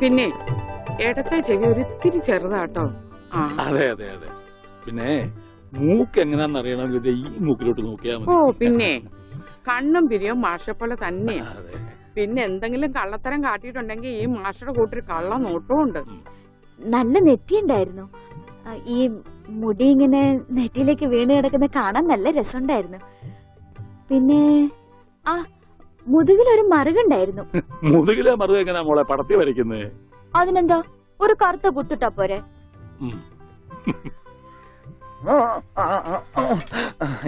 പിന്നെ ഇടത്തെ ചെവി ഒരിത്തിരി ചെറുതാട്ടോ. അതെ അതെ അതെ. പിന്നെ മൂക്ക് എങ്ങനെയാന്ന് അറിയണമെങ്കിൽ ഈ മൂക്കിലോട്ട് നോക്കിയാ മതി. ഓ പിന്നെ കണ്ണും പിരിയും മാഷപ്പോലെ തന്നെയാ. പിന്നെ എന്തെങ്കിലും കള്ളത്തരം കാട്ടിയിട്ടുണ്ടെങ്കിൽ ഈ മാഷയുടെ കൂട്ടൊരു കള്ള നോട്ടവും ഉണ്ട്. നല്ല നെറ്റിയുണ്ടായിരുന്നു. ഈ മുടി ഇങ്ങനെ നെറ്റിയിലേക്ക് വീണ് കിടക്കുന്ന കാണാൻ നല്ല രസമുണ്ടായിരുന്നു. പിന്നെ ആ മുതുകിലൊരു മറുകുണ്ടായിരുന്നു. മുതുകിലെ മറുക എങ്ങനെയാ മോളെ പടത്തി വരയ്ക്കുന്നേ? അതിനെന്താ, ഒരു കറുത്ത കുത്തിട്ടാ പോരെ?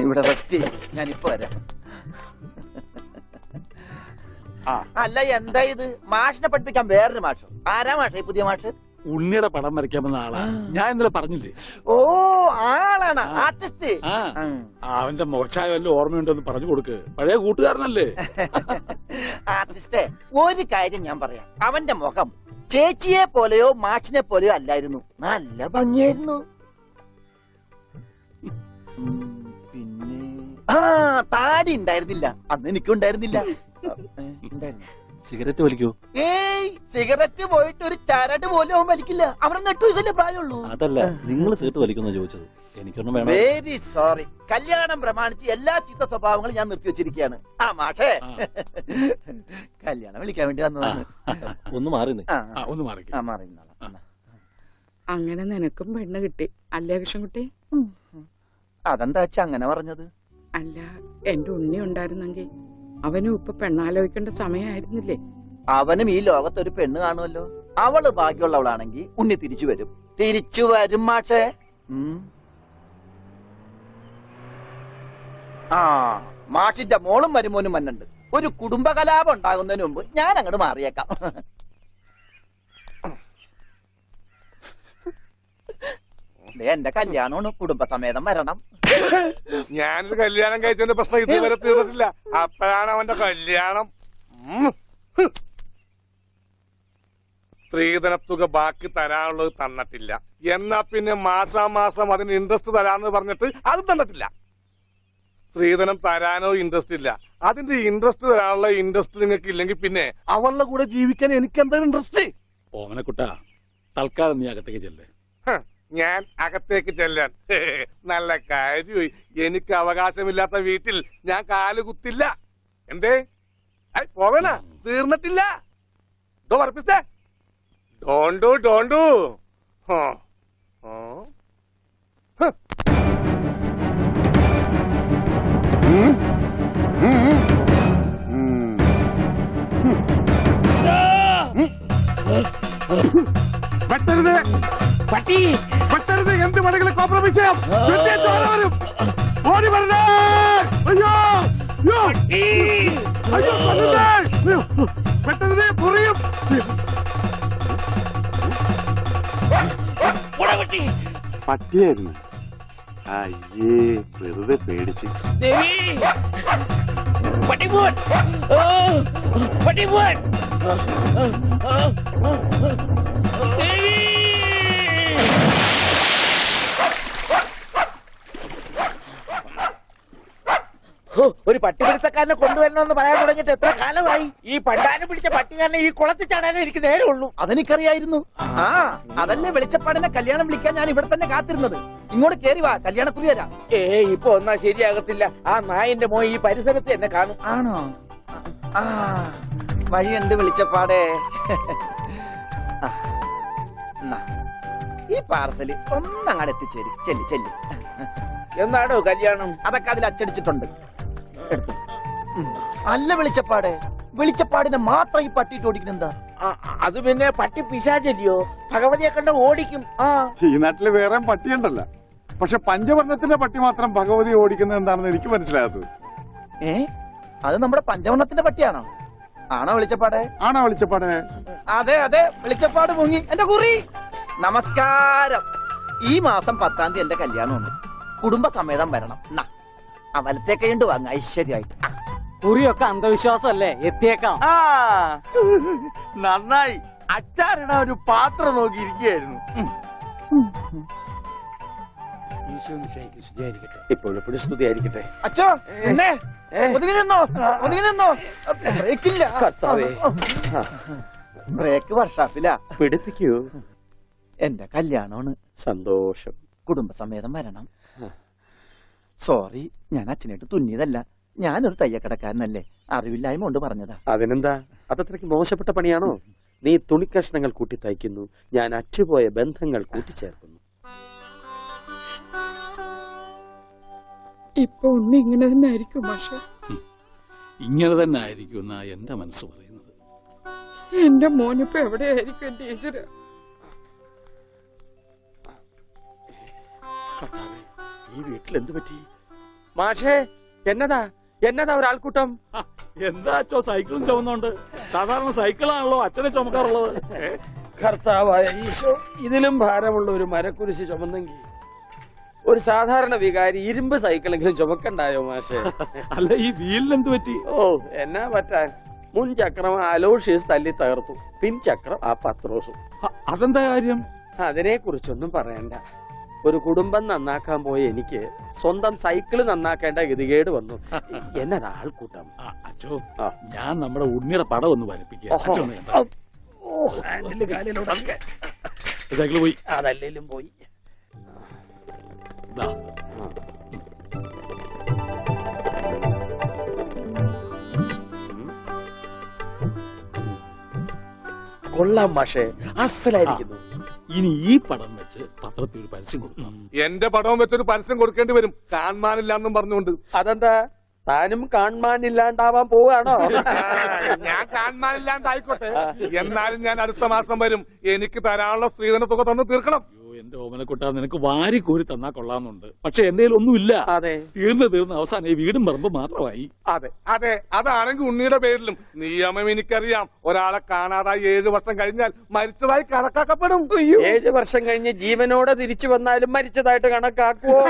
ഇവിടെ റെസ്റ്റ് ഞാനിപ്പോ വരാം. അല്ല എന്താ ഇത്? മാഷിനെ പഠിപ്പിക്കാൻ വേറൊരു മാഷോ? ആരാ മാഷ പുതിയ മാഷ്? ഉണ്ണിയുടെ പടം വരയ്ക്കാമെന്ന ആളാ. ഞാൻ ഇന്നലെ പറഞ്ഞില്ലേ? ഓ ആളാണ് ആർട്ടിസ്റ്റ്. അവന്റെ മോശമായ വല്ല ഓർമ്മയുണ്ടെന്ന് പറഞ്ഞു കൊടുക്ക്. പഴയ കൂട്ടുകാരനല്ലേ? ആർട്ടിസ്റ്റേ, ഒരു കാര്യം ഞാൻ പറയാം. അവന്റെ മുഖം ചേച്ചിയെ പോലെയോ മാഷിനെ പോലെയോ അല്ലായിരുന്നു. നല്ല ഭംഗിയായിരുന്നു. പിന്നെ താടി ഉണ്ടായിരുന്നില്ല. അന്ന് എനിക്കുണ്ടായിരുന്നില്ല. സിഗരറ്റ് വലിക്കൂ? ഏയ്, സിഗരറ്റ് പോയിട്ട് ഒരു ചരട് പോലും അവൻ വലിക്കില്ല. അവിടെ 8 വയസ്സല്ലേ പ്രായമുള്ളൂ. അതല്ല, നിങ്ങൾ സിഗരറ്റ് വലിക്കുന്ന ചോദിച്ചത്. എനിക്കൊന്നും വേണം. Very sorry. കല്യാണം പ്രമാണിച്ച് എല്ലാ ചീത്ത സ്വഭാവങ്ങളും ഞാൻ നിർത്തിവെച്ചിരിക്കുകയാണ്. ആ മാഷേ, കല്യാണം വിളിക്കാൻ വേണ്ടി വന്നതാണ്. ഒന്ന് മാറി അങ്ങനെ നിനക്കും പെണ്ണ് കിട്ടി അല്ലേ കൃഷ്ണൻകുട്ടി? അതെന്താ വെച്ചാ അങ്ങനെ പറഞ്ഞത്? അല്ല, എന്റെ ഉണ്ണി ഉണ്ടായിരുന്നെങ്കിൽ അവനും ഇപ്പൊ പെണ്ണാലോചിക്കേണ്ട സമയമായിരുന്നില്ലേ? അവനും ഈ ലോകത്തൊരു പെണ്ണ് കാണുമല്ലോ. അവള് ബാക്കിയുള്ളവളാണെങ്കിൽ ഉണ്ണി തിരിച്ചു വരും. തിരിച്ചു വരും മാഷേ. ആ മാഷിന്റെ മോളും മരുമോനും മന്നുണ്ട്. ഒരു കുടുംബകലാപം ഉണ്ടാകുന്നതിന് മുമ്പ് ഞാൻ അങ്ങോട്ട് മാറിയേക്കാം. എന്റെ കല്യാണമാണ്, കുടുംബസമേതം വരണം. ഞാനൊരു കല്യാണം കഴിച്ചതിന്റെ പ്രശ്നം ഇതുവരെ തീർന്നിട്ടില്ല. അപ്പോഴാണ് അവന്റെ കല്യാണം. സ്ത്രീധനത്തുക ബാക്കി തരാനുള്ളത് തന്നിട്ടില്ല. എന്നാ പിന്നെ മാസാമാസം അതിന് ഇൻട്രസ്റ്റ് തരാന്ന് പറഞ്ഞിട്ട് അതും തന്നിട്ടില്ല. സ്ത്രീധനം തരാനോ ഇൻട്രസ്റ്റ് ഇല്ല. അതിന്റെ ഇൻട്രസ്റ്റ് തരാനുള്ള ഇൻട്രസ്റ്റ് നിങ്ങൾക്ക് ഇല്ലെങ്കിൽ പിന്നെ അവളുടെ കൂടെ ജീവിക്കാൻ എനിക്ക് എന്താ ഇൻട്രസ്റ്റ്? ഓമനക്കുട്ട, തൽക്കാലം നീ അകത്തേക്ക് ചെല്ലേ. ഞാൻ അകത്തേക്ക് ചെല്ലാൻ നല്ല കാര്യമായി. എനിക്ക് അവകാശമില്ലാത്ത വീട്ടിൽ ഞാൻ കാലുകുത്തില്ല. എന്തേ പോവേണ? തീർന്നിട്ടില്ല. പറപ്പിച്ചേ ഡോണ്ടു വെട്ടരുത് പട്ടി, വെട്ടരുത്. എന്ത് വേണമെങ്കിലും കോംപ്രമൈസ് ചെയ്യാം. വരും, ഓടി വരുന്നേ. അയ്യോ അയ്യോ, വെട്ടരുത്, പൊറിയും. പട്ടിയായിരുന്നു. അയ്യേ, വെറുതെ പേടിച്ച്. ഒരു പട്ടിപിടുത്തക്കാരനെ കൊണ്ടുവരണമെന്ന് പറയാൻ തുടങ്ങിയിട്ട് എത്ര കാലമായി? ഈ പണ്ടാരം പിടിച്ച പട്ടിക്കാരനെ ഈ കുളത്തിൽ ചാടാനേ എനിക്ക് നേരമുള്ളൂ. അതെനിക്കറിയായിരുന്നു. ആ അതല്ലേ വെളിച്ചപ്പാടിനെ കല്യാണം വിളിക്കാൻ ഞാൻ ഇവിടെ തന്നെ കാത്തിരുന്നത്. ഇങ്ങോട്ട് കേറി വാ, കല്യാണക്കുറി തരാം. ഇപ്പൊ ഒന്നാ ശരിയാകത്തില്ല. ആ നായന്റെ മോൻ ഈ പരിസരത്ത് എന്നെ കാണും. ആണോ? ആ വഴിയുണ്ട് വെളിച്ചപ്പാടേ. ഈ പാർസല് ഒന്നങ്ങാട് എത്തിച്ചേരും. ചെല്ലി ചെല്ലി. എന്നാണോ കല്യാണം? അതൊക്കെ അതിൽ അച്ചടിച്ചിട്ടുണ്ട്. എടുത്തു. അല്ല വെളിച്ചപ്പാടെ, വെളിച്ചപ്പാടിനെ മാത്രം ഈ പട്ടിയിട്ട് ഓടിക്കുന്നെന്താ? അത് പിന്നെ പട്ടി പിശാചല്ലിയോ? ഭഗവതിയെ കണ്ട ഓടിക്കും. ഈ നാട്ടില് വേറെ പട്ടിയുണ്ടല്ല. പക്ഷെ പഞ്ചവർണ്ണത്തിന്റെ പട്ടി മാത്രം ഭഗവതി ഓടിക്കുന്നത് എന്താണെന്ന് എനിക്ക് മനസ്സിലാകാത്തത്. അത് നമ്മുടെ പഞ്ചവർണ്ണത്തിന്റെ പട്ടിയാണോ? ആണോ വെളിച്ചപ്പാടെ? ആണോ വെളിച്ചപ്പാടെ? അതെ അതെ, വെളിച്ചപ്പാട് മുങ്ങി. എന്റെ കുറി നമസ്കാരം. ഈ മാസം 10-ാം തീയതി എന്റെ കല്യാണമുണ്ട്. കുടുംബസമേതം വരണം. ആ വലത്തെ കൈണ്ട് വാങ്ങ ഐശ്വര്യമായിട്ട്. കുറിയൊക്കെ അന്ധവിശ്വാസമല്ലേ? എത്തിയേക്കാം. നന്നായി. അച്ചാറിടാൻ ഒരു പാത്രം നോക്കിയിരിക്കുകയായിരുന്നു. ഇപ്പോഴെപ്പോഴും സ്തുതിയായിരിക്കട്ടെ. അച്ഛോ എന്നെ ഒതുങ്ങി നിന്നോ, ഒതുങ്ങി നിന്നോ. ബ്രേക്കില്ല. ബ്രേക്ക് വർഷാപ്പിലാ. പിടിപ്പിക്കൂ. എന്റെ കല്യാണമാണ്. സന്തോഷം. കുടുംബസമേതം വരണം. സോറി, ഞാൻ അച്ഛനായിട്ട് തുന്നിയതല്ല. ഞാനൊരു തയ്യക്കടക്കാരനല്ലേ, അറിവില്ലായ്മ കൊണ്ട് പറഞ്ഞതാ. അതിനെന്താ? അതത്രയ്ക്ക് മോശപ്പെട്ട പണിയാണോ? നീ തുണിക്കഷ്ണങ്ങൾ കൂട്ടി തയ്ക്കുന്നു, ഞാൻ അറ്റുപോയ ബന്ധങ്ങൾ കൂട്ടിച്ചേർക്കുന്നു. ഇപ്പൊ ഉണ്ണി ഇങ്ങനെ തന്നെ ആയിരിക്കും മാഷെ. ഇങ്ങനെ തന്നെ ആയിരിക്കും എന്നാ എന്റെ മനസ്സ് പറയുന്നത്. എന്റെ മോനിപ്പോ എവിടെയായിരിക്കും എന്റെ ഈശ്വര? കർത്താവേ, ഈ വീട്ടിൽ എന്ത് പറ്റി? മാഷേ, എന്നതാ ഒരാൾക്കൂട്ടം? എന്താ അച്ഛോ സൈക്കിളും ചുമന്നോണ്ട്? സാധാരണ സൈക്കിളാണല്ലോ അച്ഛനെ ചുമക്കാറുള്ളത്. കർത്താവായ ഈശോ, ഇതിലും ഭാരമുള്ള ഒരു മരക്കുരിശ് ചുമന്നെങ്കിൽ ഒരു സാധാരണ വികാരി ഇരുമ്പ് സൈക്കിളെങ്കിലും ചുമക്കണ്ടായോ മാഷേ? അല്ല, ഈ വീലിനെന്ത് പറ്റി? ഓ, എന്നാ പറ്റാൻ? മുൻ ചക്രം അലോഷ്യസ് തല്ലി തകർത്തു, പിൻചക്രം ആ പത്രോസും. അതെന്താ കാര്യം? അതിനെ കുറിച്ചൊന്നും പറയണ്ട. ഒരു കുടുംബം നന്നാക്കാൻ പോയ എനിക്ക് സ്വന്തം സൈക്കിള് നന്നാക്കേണ്ട ഗതികേട് വന്നു. എന്നതാ ആൾക്കൂട്ടം? അച്ഛോ, ഞാൻ നമ്മുടെ ഉണ്ണിയുടെ പടം ഒന്ന് വരപ്പിക്കുക. സൈക്കിള് പോയി. അതല്ലേലും പോയി. ദാ. കൊള്ളാം മാഷേ, അസലായിരിക്കുന്നു. ഇനി ഈ പടം വെച്ച് പത്രത്തിൽ ഒരു പരസ്യം കൊടുക്കണം. എന്റെ പടവും വെച്ചൊരു പരസ്യം കൊടുക്കേണ്ടി വരും, കാണാനില്ലാന്നും പറഞ്ഞുകൊണ്ട്. അതെന്താ? താനും കാണാനില്ലാണ്ടാവാൻ പോവാണോ? ഞാൻ കാണാനില്ലാണ്ടായിക്കോട്ടെ, എന്നാലും ഞാൻ അടുത്ത മാസം വരും. എനിക്ക് തരാനുള്ള സ്ത്രീധന തുക തന്നു തീർക്കണം. എന്റെ ഓമനക്കുട്ട, നിനക്ക് വാരി കോരി തന്നാ കൊള്ളാന്നുണ്ട്. പക്ഷെ എന്റെ ഒന്നുമില്ല. അതെ, തീർന്ന് അവസാനം ഈ വീടും പറമ്പ് മാത്രമായി. അതെ, അതാണെങ്കിൽ ഉണ്ണിയുടെ പേരിലും നിയമം എനിക്കറിയാം. ഒരാളെ കാണാതായി 7 വർഷം കഴിഞ്ഞാൽ മരിച്ചതായി കണക്കാക്കപ്പെടും. 7 വർഷം കഴിഞ്ഞ് ജീവനോടെ തിരിച്ചു വന്നാലും മരിച്ചതായിട്ട് കണക്കാക്കുവോ?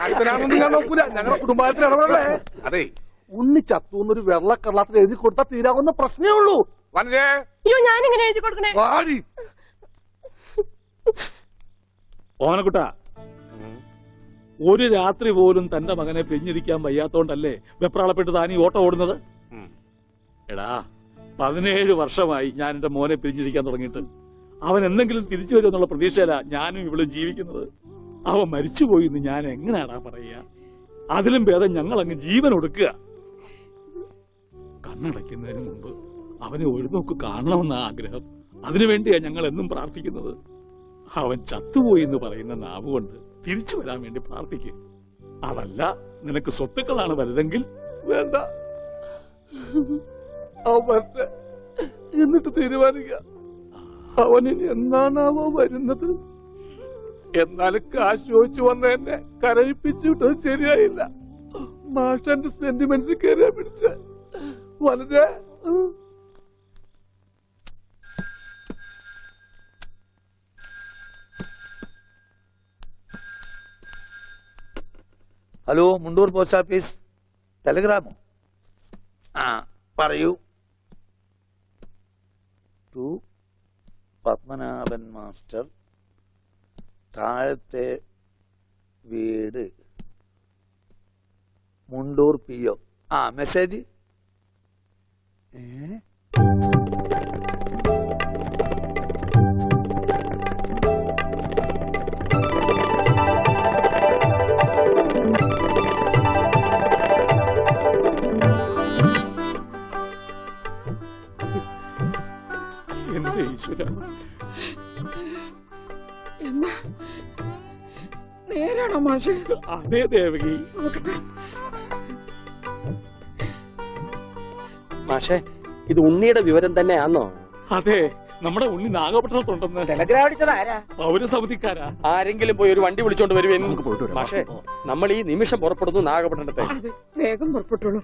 അടുത്തനാണെന്ന് ഞാൻ നോക്കൂല, ഞങ്ങളുടെ കുടുംബത്തിൽ ഇടപെടലേ. അതെ, ഉണ്ണി ചത്തൂന്നൊരു വെള്ളക്കള്ളത്തിൽ എഴുതി കൊടുത്താൽ തീരാവുന്ന പ്രശ്നമേ ഉള്ളൂ. അയ്യോ, ഞാനിങ്ങനെ എഴുതി കൊടുക്കണേ. ഓമനക്കുട്ട, ഒരു രാത്രി പോലും തന്റെ മകനെ പിരിഞ്ഞിരിക്കാൻ വയ്യാത്തോണ്ടല്ലേ വെപ്രാളപ്പെട്ട് താനീ ഓട്ടം ഓടുന്നത്? എടാ, 17 വർഷമായി ഞാൻ എന്റെ മോനെ പിരിഞ്ഞിരിക്കാൻ തുടങ്ങിയിട്ട്. അവൻ എന്തെങ്കിലും തിരിച്ചു വരുമെന്നുള്ള പ്രതീക്ഷയില ഞാനും ഇവളും ജീവിക്കുന്നത്. അവൻ മരിച്ചുപോയി എന്ന് ഞാൻ എങ്ങനെയാടാ പറയുക? അതിലും ഭേദം ഞങ്ങൾ അങ്ങ് ജീവൻ ഒടുക്കുക. കണ്ണടയ്ക്കുന്നതിന് മുമ്പ് അവനെ ഒരു നോക്ക് കാണണമെന്ന ആഗ്രഹം. അതിനുവേണ്ടിയാ ഞങ്ങൾ എന്നും പ്രാർത്ഥിക്കുന്നത്. അവൻ ചത്തുപോയി എന്ന് പറയുന്ന നാവ് കൊണ്ട് തിരിച്ചു വരാൻ വേണ്ടി പ്രാർത്ഥിക്കും. അതല്ല നിനക്ക് സ്വത്തുക്കളാണ് വലുതെങ്കിൽ വേണ്ട, എന്നിട്ട് തീരുമാനിക്കുക. അവനിനി എന്നാണാവോ വരുന്നത്? എന്നാലും കാശ് ചോദിച്ചു വന്ന എന്നെ കരയിപ്പിച്ചു വിട്ടത് ശരിയായില്ല. മാഷന്റെ സെന്റിമെന്റ്സ് കയറിയാ പിടിച്ച വളരെ. Hello, Mundoor post office. ടെലിഗ്രാമോ? പറയൂ. ടു പത്മനാഭൻ മാസ്റ്റർ, താഴത്തെ വീട്, മുണ്ടൂർ PO. മെസ്സേജ്. എന്റെ ഈശ്വര, എന്നാ നേരാണോ മാഷെ? അതേ ദേവകി. മാഷേ, ഇത് ഉണ്ണിയുടെ വിവരം തന്നെയാണോ? അതെ, നമ്മുടെ ഉണ്ണി നാഗപട്ടണത്തുണ്ടെന്ന്. ടെലഗ്രാം അടിച്ചത് ആരാ? പൗരസമിതിക്കാരാ. ആരെങ്കിലും പോയി ഒരു വണ്ടി വിളിച്ചോണ്ട് വരുവേൻ. മാഷേ, നമ്മൾ ഈ നിമിഷം പുറപ്പെടുന്നു നാഗപട്ടണത്തെ. അതെ, വേഗം പുറപ്പെട്ടുള്ളൂ.